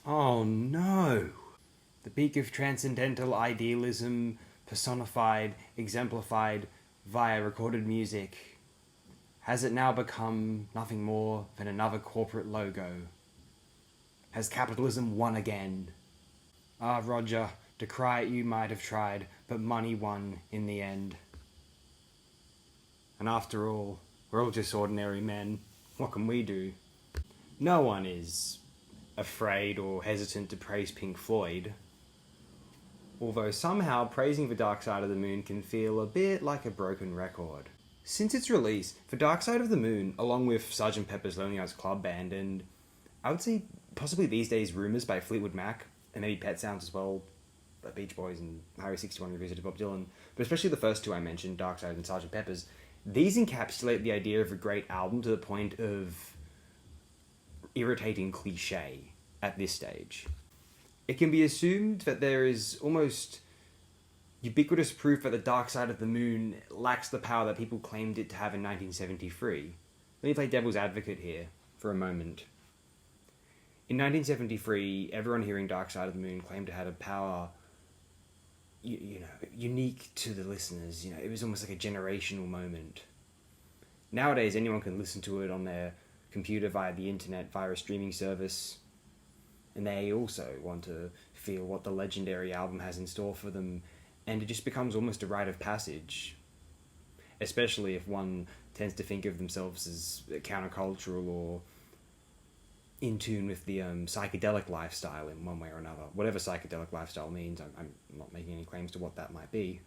Oh no! The peak of transcendental idealism, personified, exemplified via recorded music, has it now become nothing more than another corporate logo? Has capitalism won again? Ah, Roger, to cry it you might have tried, but money won in the end. And after all, we're all just ordinary men. What can we do? No one is afraid or hesitant to praise Pink Floyd, although somehow praising the Dark Side of the Moon can feel a bit like a broken record. Since its release, The Dark Side of the Moon, along with Sgt. Pepper's Lonely Hearts Club Band, and I would say possibly these days Rumours by Fleetwood Mac, and maybe Pet Sounds as well, the Beach Boys and Highway 61 revisited Bob Dylan, but especially the first two I mentioned, Dark Side and Sgt. Pepper's, these encapsulate the idea of a great album to the point of irritating cliche at this stage. It can be assumed that there is almost ubiquitous proof that the Dark Side of the Moon lacks the power that people claimed it to have in 1973. Let me play devil's advocate here for a moment. In 1973, everyone hearing Dark Side of the Moon claimed it had a power, unique to the listeners. It was almost like a generational moment. Nowadays, anyone can listen to it on their computer via the internet, via a streaming service, and they also want to feel what the legendary album has in store for them, and it just becomes almost a rite of passage, especially if one tends to think of themselves as countercultural or in tune with the psychedelic lifestyle in one way or another. Whatever psychedelic lifestyle means, I'm not making any claims to what that might be.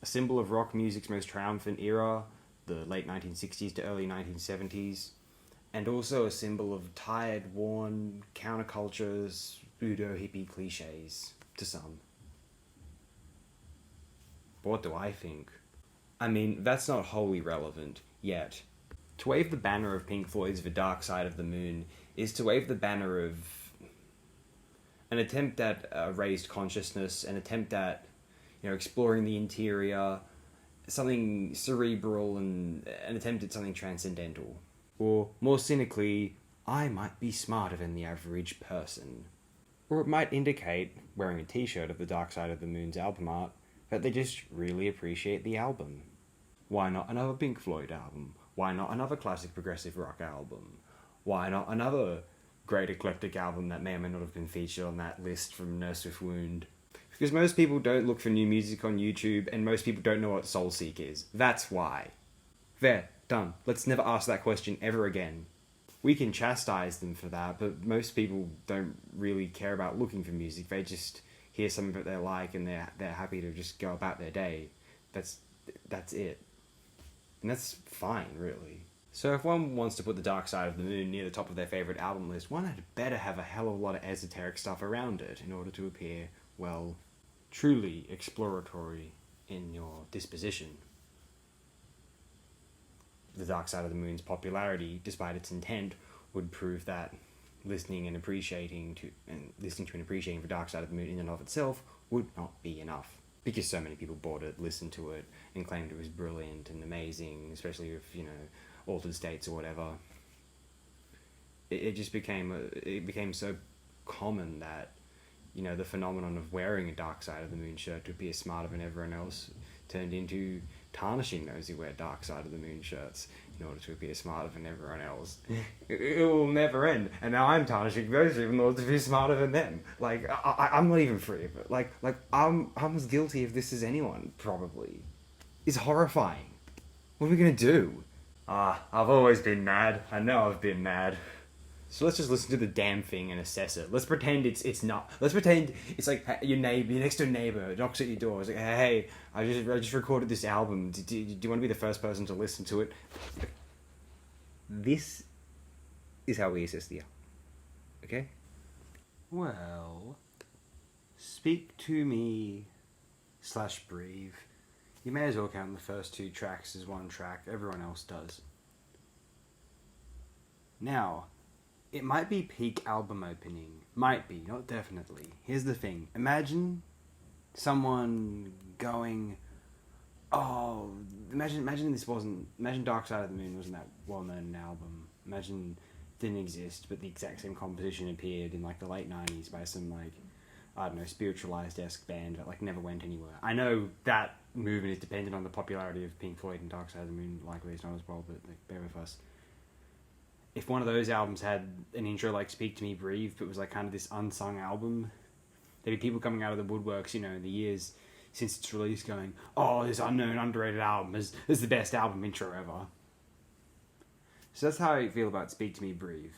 A symbol of rock music's most triumphant era, the late 1960s to early 1970s, and also a symbol of tired, worn countercultures, pseudo-hippie cliches, to some. But what do I think? I mean, that's not wholly relevant, yet. To wave the banner of Pink Floyd's The Dark Side of the Moon is to wave the banner of an attempt at raised consciousness, an attempt at, exploring the interior, something cerebral, and an attempt at something transcendental. Or, more cynically, I might be smarter than the average person. Or it might indicate, wearing a t-shirt of The Dark Side of the Moon's album art, that they just really appreciate the album. Why not another Pink Floyd album? Why not another classic progressive rock album? Why not another great eclectic album that may or may not have been featured on that list from Nurse with Wound? Because most people don't look for new music on YouTube, and most people don't know what Soulseek is. That's why. There, done. Let's never ask that question ever again. We can chastise them for that, but most people don't really care about looking for music. They just hear something that they like, and they're happy to just go about their day. That's it. And that's fine, really. So if one wants to put The Dark Side of the Moon near the top of their favourite album list, one had better have a hell of a lot of esoteric stuff around it in order to appear, well, truly exploratory in your disposition. The Dark Side of the Moon's popularity, despite its intent, would prove that listening to and appreciating The Dark Side of the Moon in and of itself would not be enough. Because so many people bought it, listened to it, and claimed it was brilliant and amazing, especially with, Altered States or whatever. It just became so common that, the phenomenon of wearing a Dark Side of the Moon shirt to appear smarter than everyone else turned into tarnishing those who wear Dark Side of the Moon shirts in order to appear smarter than everyone else. It will never end, and now I'm tarnishing those people in order to be smarter than them. I'm not even free of it. I'm as guilty of this as anyone, probably. It's horrifying. What are we gonna do? I've always been mad. I know I've been mad. So let's just listen to the damn thing and assess it. Let's pretend it's not. Let's pretend it's like your next door neighbor knocks at your door. It's like, hey, I just recorded this album. Do you want to be the first person to listen to it? This is how we assess the album. Okay? Well, speak to me / breathe. You may as well count the first two tracks as one track. Everyone else does. Now, it might be peak album opening. Might be, not definitely. Here's the thing. Imagine someone going, imagine Dark Side of the Moon wasn't that well-known album. Imagine didn't exist, but the exact same composition appeared in like the late 90s by some like, I don't know, spiritualized-esque band that like never went anywhere. I know that movement is dependent on the popularity of Pink Floyd and Dark Side of the Moon, likely it's not as well, but like, bear with us. If one of those albums had an intro like Speak to Me, Breathe, but was like kind of this unsung album, there'd be people coming out of the woodworks, you know, in the years since its release going, oh, this unknown, underrated album is the best album intro ever. So that's how I feel about Speak to Me, Breathe.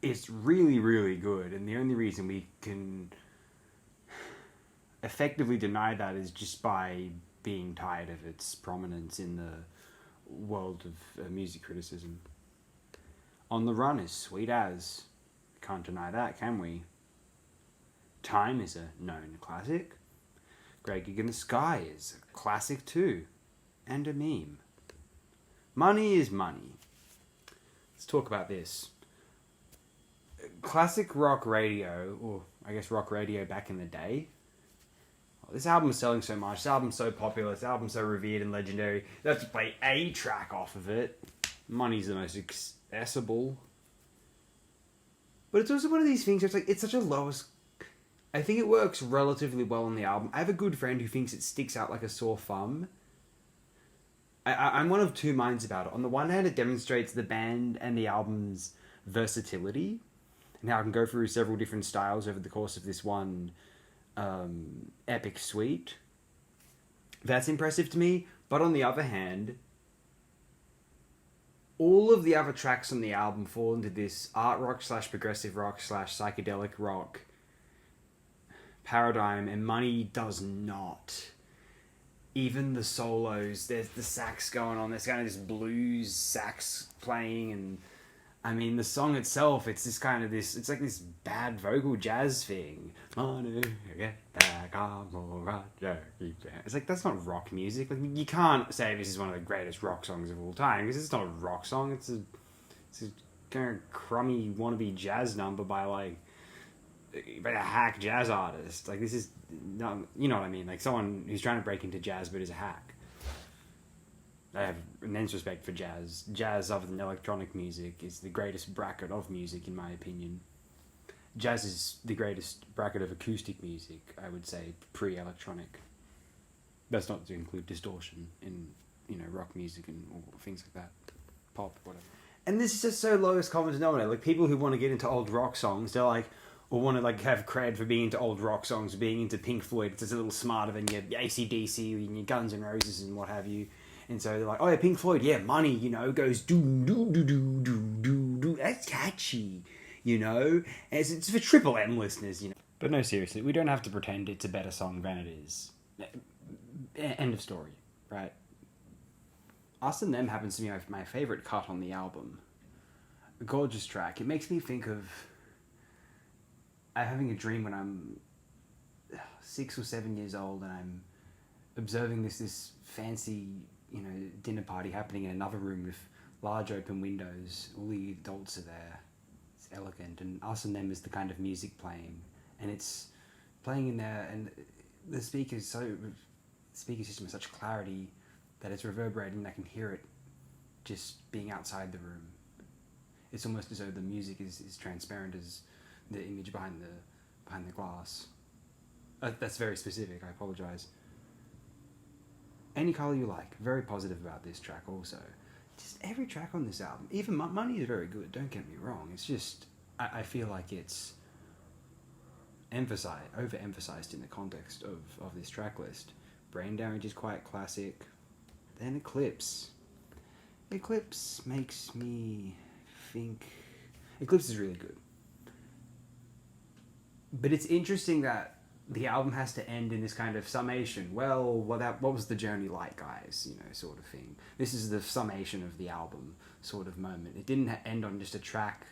It's really, really good, and the only reason we can effectively deny that is just by being tired of its prominence in the world of music criticism. On the Run is sweet as. Can't deny that, can we? Time is a known classic. Great Gig in the Sky is a classic too. And a meme. Money is money. Let's talk about this. Classic rock radio, or I guess rock radio back in the day. This album is selling so much, this album's so popular, this album's so revered and legendary, they have to play a track off of it. Money's the most accessible. But it's also one of these things where it's like, it's such a lowest... I think it works relatively well on the album. I have a good friend who thinks it sticks out like a sore thumb. I'm one of two minds about it. On the one hand, it demonstrates the band and the album's versatility, and how it can go through several different styles over the course of this one epic suite. That's impressive to me. But on the other hand, all of the other tracks on the album fall into this art rock / progressive rock / psychedelic rock paradigm, and Money does not. Even the solos, there's the sax going on, there's kind of this blues sax playing, and I mean, the song itself, it's this kind of this, it's like this bad vocal jazz thing. Money, get back, I'm all right, it's like, that's not rock music. Like, you can't say this is one of the greatest rock songs of all time, because it's not a rock song, it's a kind of crummy wannabe jazz number by a hack jazz artist. Like, this is not, you know what I mean, like someone who's trying to break into jazz but is a hack. I have immense respect for jazz. Jazz, other than electronic music, is the greatest bracket of music, in my opinion. Jazz is the greatest bracket of acoustic music, I would say, pre-electronic. That's not to include distortion in, you know, rock music and or things like that. Pop, whatever. And this is just so lowest common denominator. Like, people who want to get into old rock songs, they're like, or want to like have cred for being into old rock songs, being into Pink Floyd. It's just a little smarter than your AC/DC and your Guns N' Roses and what have you. And so they're like, oh yeah, Pink Floyd, yeah, Money, you know, goes do do do do do do do. That's catchy, you know. And it's for Triple M listeners, you know. But no, seriously, we don't have to pretend it's a better song than it is. End of story, right? Us and Them happens to be my favorite cut on the album. A gorgeous track. It makes me think of I'm having a dream when I'm 6 or 7 years old, and I'm observing this fancy, you know, dinner party happening in another room with large open windows. All the adults are there. It's elegant, and Us and Them is the kind of music playing, and it's playing in there, and the speaker system has such clarity that it's reverberating, and I can hear it just being outside the room. It's almost as though the music is transparent as the image behind the glass. That's very specific, I apologise. Any colour you like. Very positive about this track also. Just every track on this album. Even Money is very good, don't get me wrong. It's just, I feel like it's overemphasised in the context of this track list. Brain Damage is quite classic. Then Eclipse. Eclipse makes me think... Eclipse is really good. But it's interesting that the album has to end in this kind of summation. Well, what was the journey like, guys? You know, sort of thing. This is the summation of the album sort of moment. It didn't end on just a track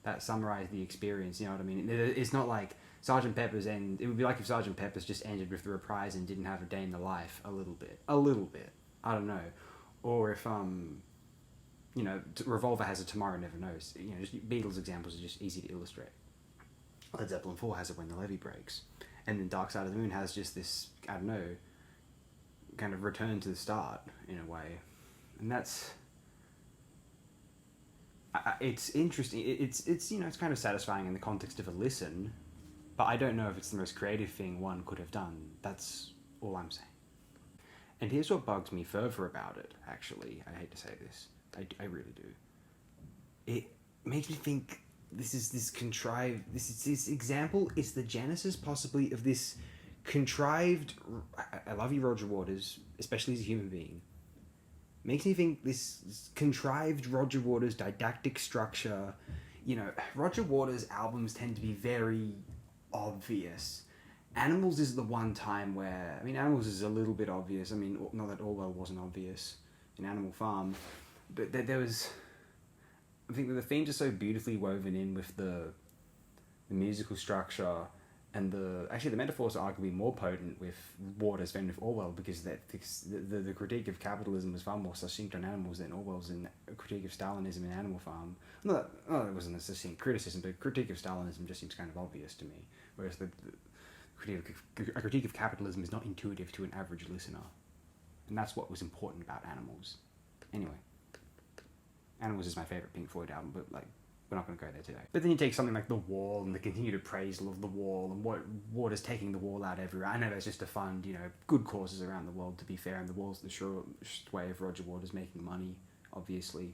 that summarized the experience, you know what I mean? It's not like Sgt. Pepper's end. It would be like if Sgt. Pepper's just ended with the reprise and didn't have a day in the life a little bit. I don't know. Or if, you know, Revolver has a Tomorrow Never Knows. You know, just Beatles examples are just easy to illustrate. Led Zeppelin 4 has it When the Levee Breaks. And then Dark Side of the Moon has just this, I don't know, kind of return to the start, in a way. And that's... It's interesting. It's you know, it's kind of satisfying in the context of a listen, but I don't know if it's the most creative thing one could have done. That's all I'm saying. And here's what bugs me further about it, actually. I hate to say this. I really do. It makes me think this example is the genesis, possibly, of this contrived... I love you, Roger Waters, especially as a human being. Makes me think this contrived Roger Waters didactic structure... You know, Roger Waters' albums tend to be very obvious. Animals is the one time where... I mean, Animals is a little bit obvious. I mean, not that Orwell wasn't obvious in Animal Farm. But there was... I think that the themes are so beautifully woven in with the musical structure, and the metaphors are arguably more potent with Waters than with Orwell, because the critique of capitalism was far more succinct on Animals than Orwell's in critique of Stalinism in Animal Farm. It wasn't a succinct criticism, but critique of Stalinism just seems kind of obvious to me, whereas a critique of capitalism is not intuitive to an average listener, and that's what was important about Animals. Anyway, Animals is my favourite Pink Floyd album, but like, we're not going to go there today. But then you take something like The Wall and the continued appraisal of The Wall, and what Waters taking The Wall out everywhere. I know that's just to fund, you know, good causes around the world, to be fair, and The Wall's the surest way of Roger Waters making money, obviously.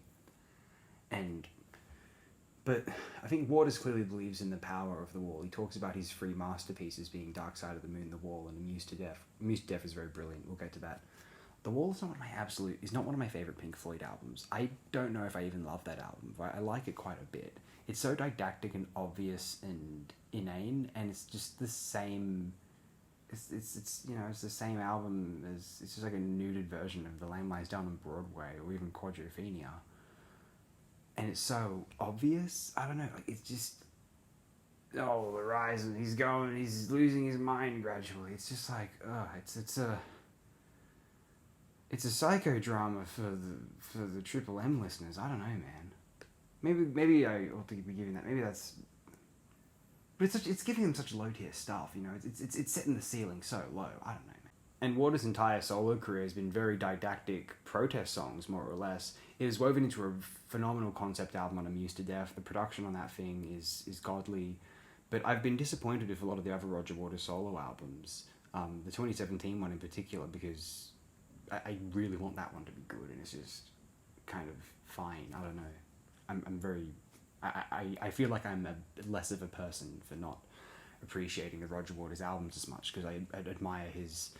But I think Waters clearly believes in the power of The Wall. He talks about his three masterpieces being Dark Side of the Moon, The Wall, and Amused to Death. Amused to Death is very brilliant. We'll get to that. The Wall is not one of my favourite Pink Floyd albums. I don't know if I even love that album, but I like it quite a bit. It's so didactic and obvious and inane, and it's just the same... It's you know, it's the same album as... It's just like a nuded version of The Lamb Lies Down on Broadway, or even Quadrophenia. And it's so obvious. I don't know, like, it's just... Oh, the rise, and he's losing his mind gradually. It's just like, it's a psychodrama for the Triple M listeners. I don't know, man. Maybe I ought to be giving that. Maybe that's... But it's giving them such low-tier stuff, you know. It's setting the ceiling so low. I don't know, man. And Waters' entire solo career has been very didactic protest songs, more or less. It was woven into a phenomenal concept album on Amused to Death. The production on that thing is godly. But I've been disappointed with a lot of the other Roger Waters solo albums. The 2017 one in particular, because I really want that one to be good, and it's just kind of fine. I don't know. I'm very... I feel like I'm less of a person for not appreciating the Roger Waters albums as much, because I admire his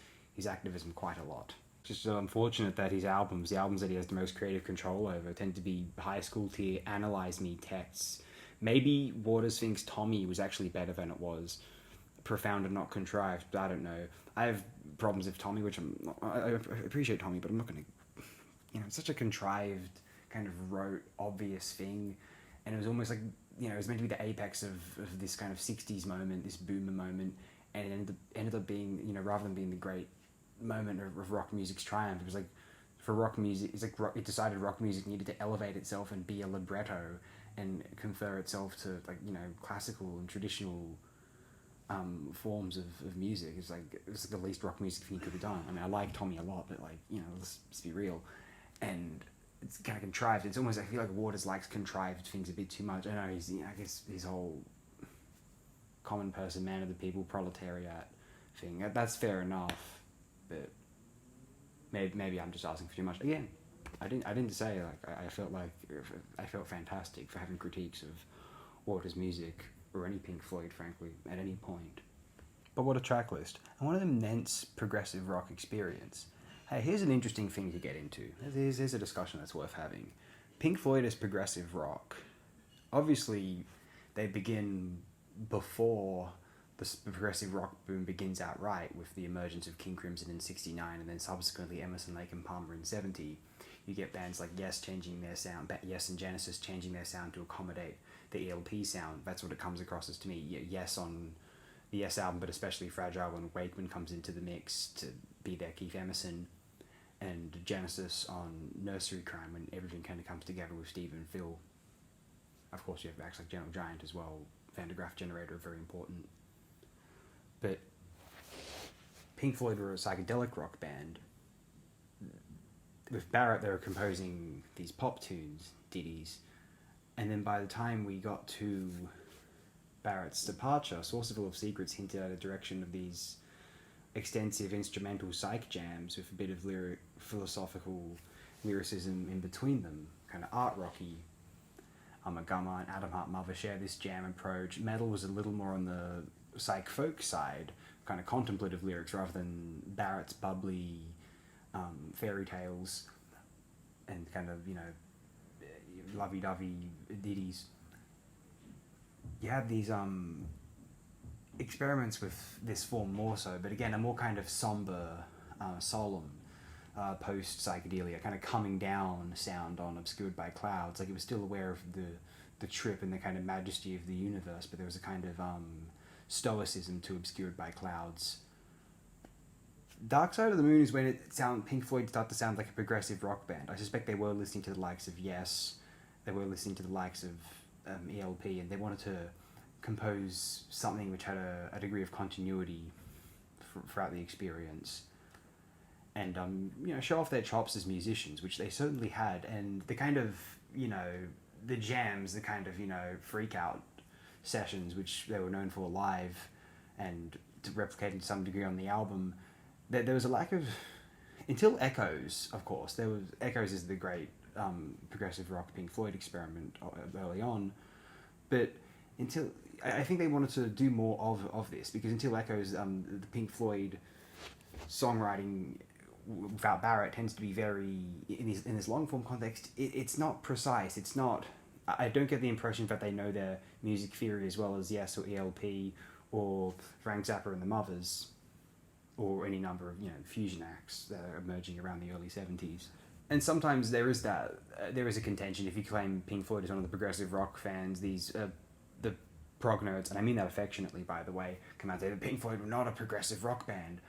activism quite a lot. Just unfortunate that his albums, the albums that he has the most creative control over, tend to be high school tier, analyze me texts. Maybe Waters thinks Tommy was actually better than it was. Profound and not contrived, but I don't know. I have problems with Tommy, which I appreciate Tommy, but I'm not going to... You know, it's such a contrived, kind of rote, obvious thing, and it was almost like, you know, it was meant to be the apex of this kind of 60s moment, this boomer moment, and it ended up being, you know, rather than being the great moment of rock music's triumph, it was like, for rock music, it's like it decided rock music needed to elevate itself and be a libretto and confer itself to, like, you know, classical and traditional forms of music. It's like the least rock music thing he could have done. I mean, I like Tommy a lot, but, like, you know, let's be real. And it's kind of contrived. It's almost, I feel like Waters likes contrived things a bit too much. I know I guess his whole common person, man of the people, proletariat thing, that's fair enough, but maybe I'm just asking for too much. Again, I didn't say, like, I felt fantastic for having critiques of Waters' music, or any Pink Floyd, frankly, at any point. But what a track list. And what an immense progressive rock experience. Hey, here's an interesting thing to get into. Here's a discussion that's worth having. Pink Floyd is progressive rock. Obviously, they begin before the progressive rock boom begins outright, with the emergence of King Crimson in 69, and then subsequently Emerson, Lake and Palmer in 70. You get bands like Yes changing their sound, Yes and Genesis changing their sound to accommodate the ELP sound. That's what it comes across as to me. Yes on the Yes album, but especially Fragile, when Wakeman comes into the mix to be their Keith Emerson, and Genesis on Nursery Crime, when everything kind of comes together with Steve and Phil. Of course, you have acts like Gentle Giant as well. Van de Graaff Generator are very important. But Pink Floyd were a psychedelic rock band. With Barrett, they were composing these pop tunes, ditties, And then by the time we got to Barrett's departure, Saucerful of Secrets hinted at a direction of these extensive instrumental psych jams with a bit of philosophical lyricism in between them, kind of art rocky. Gummer and Adam Hart Mother share this jam approach. Metal was a little more on the psych folk side, kind of contemplative lyrics rather than Barrett's bubbly fairy tales and kind of, lovey-dovey ditties. You have these experiments with this form more so, but again, a more kind of somber, solemn, post-psychedelia, kind of coming down sound on Obscured by Clouds. Like, it was still aware of the trip and the kind of majesty of the universe, but there was a kind of stoicism to Obscured by Clouds. Dark Side of the Moon is when Pink Floyd start to sound like a progressive rock band. I suspect they were listening to the likes of Yes, they were listening to the likes of ELP, and they wanted to compose something which had a degree of continuity throughout the experience, and show off their chops as musicians, which they certainly had. And the kind of the jams, the kind of freak out sessions which they were known for live and to replicate to some degree on the album, there was a lack of, until Echoes, of course. Echoes is the great progressive rock Pink Floyd experiment early on, but until I think they wanted to do more of this, because until Echoes, the Pink Floyd songwriting without Barrett tends to be very, in this long form context, it's not precise. It's not. I don't get the impression that they know their music theory as well as Yes or ELP or Frank Zappa and the Mothers, or any number of fusion acts that are emerging around the early 70s. And sometimes there is a contention, if you claim Pink Floyd is one of the progressive rock fans, the prog nerds, and I mean that affectionately, by the way, come out and say that Pink Floyd were not a progressive rock band.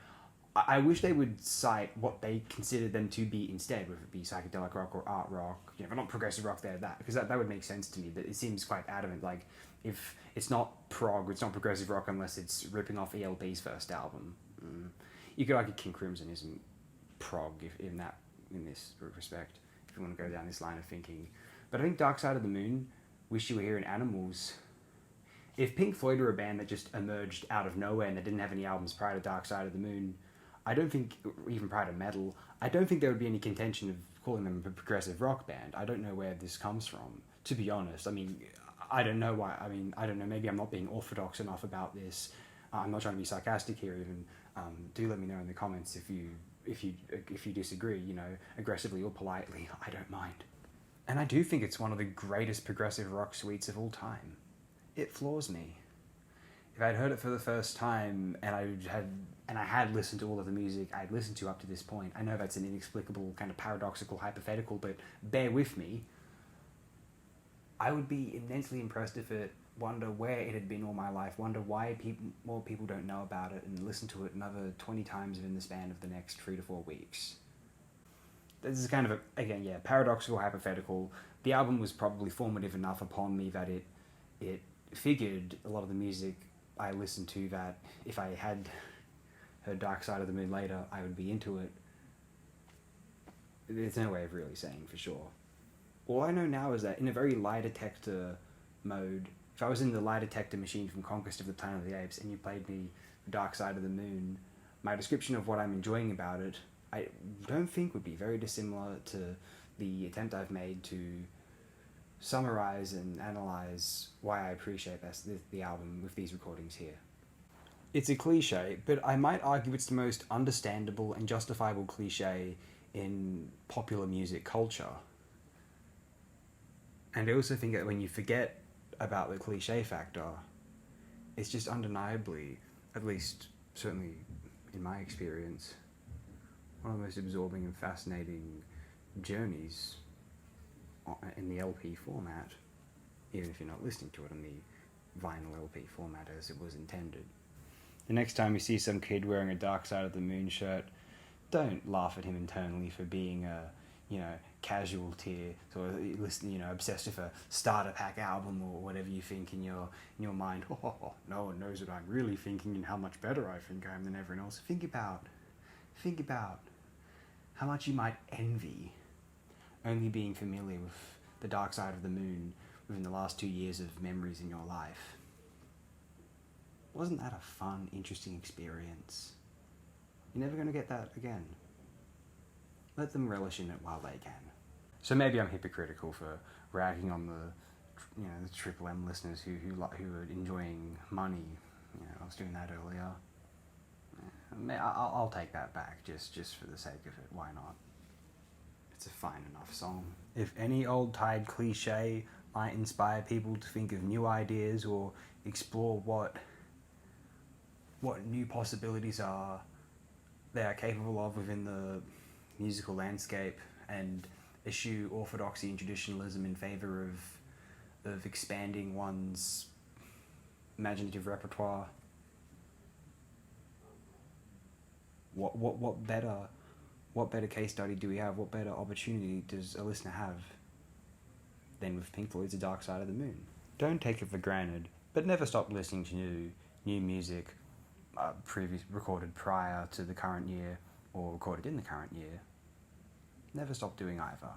I wish they would cite what they considered them to be instead, whether it be psychedelic rock or art rock. If not progressive rock, they're that, because that would make sense to me. But it seems quite adamant, like, if it's not prog, it's not progressive rock unless it's ripping off ELP's first album. You could argue King Crimson isn't prog in this respect, if you want to go down this line of thinking. But I think Dark Side of the Moon, Wish You Were Here, and Animals, if Pink Floyd were a band that just emerged out of nowhere and that didn't have any albums prior to Dark Side of the Moon, I don't think, even prior to metal, I don't think there would be any contention of calling them a progressive rock band. I don't know where this comes from, to be honest. I mean, I don't know why. I mean, I don't know, maybe I'm not being orthodox enough about this. I'm not trying to be sarcastic here even. Do let me know in the comments if you disagree, aggressively or politely. I don't mind. And I do think it's one of the greatest progressive rock suites of all time. It floors me. If I'd heard it for the first time and I had listened to all of the music I'd listened to up to this point, I know that's an inexplicable, kind of paradoxical hypothetical, but bear with me, I would be immensely impressed if it, wonder where it had been all my life, wonder why more people don't know about it, and listen to it another 20 times within the span of the next 3 to 4 weeks. This is kind of paradoxical, hypothetical. The album was probably formative enough upon me that it figured a lot of the music I listened to, that if I had heard Dark Side of the Moon later, I would be into it. There's no way of really saying for sure. All I know now is that in a very lie detector mode, if I was in the lie detector machine from Conquest of the Planet of the Apes and you played me Dark Side of the Moon, my description of what I'm enjoying about it, I don't think would be very dissimilar to the attempt I've made to summarize and analyze why I appreciate the album with these recordings here. It's a cliche, but I might argue it's the most understandable and justifiable cliche in popular music culture. And I also think that when you forget about the cliche factor, it's just undeniably, at least certainly in my experience, one of the most absorbing and fascinating journeys in the LP format, even if you're not listening to it in the vinyl LP format as it was intended. The next time you see some kid wearing a Dark Side of the Moon shirt, don't laugh at him internally for being a, casual tier, or obsessed with a starter pack album or whatever you think in your mind. Oh, no one knows what I'm really thinking and how much better I think I am than everyone else. Think about how much you might envy only being familiar with the Dark Side of the Moon, within the last 2 years of memories in your life. Wasn't that a fun, interesting experience? You're never going to get that again. Let them relish in it while they can. So maybe I'm hypocritical for ragging on the Triple M listeners who are enjoying money. I was doing that earlier. I'll take that back just for the sake of it. Why not? It's a fine enough song. If any old tired cliche might inspire people to think of new ideas or explore what new possibilities they are capable of within the musical landscape, and eschew orthodoxy and traditionalism in favor of expanding one's imaginative repertoire, what better case study do we have? What better opportunity does a listener have than with Pink Floyd's The Dark Side of the Moon? Don't take it for granted, but never stop listening to new music recorded prior to the current year or recorded in the current year. Never stop doing either.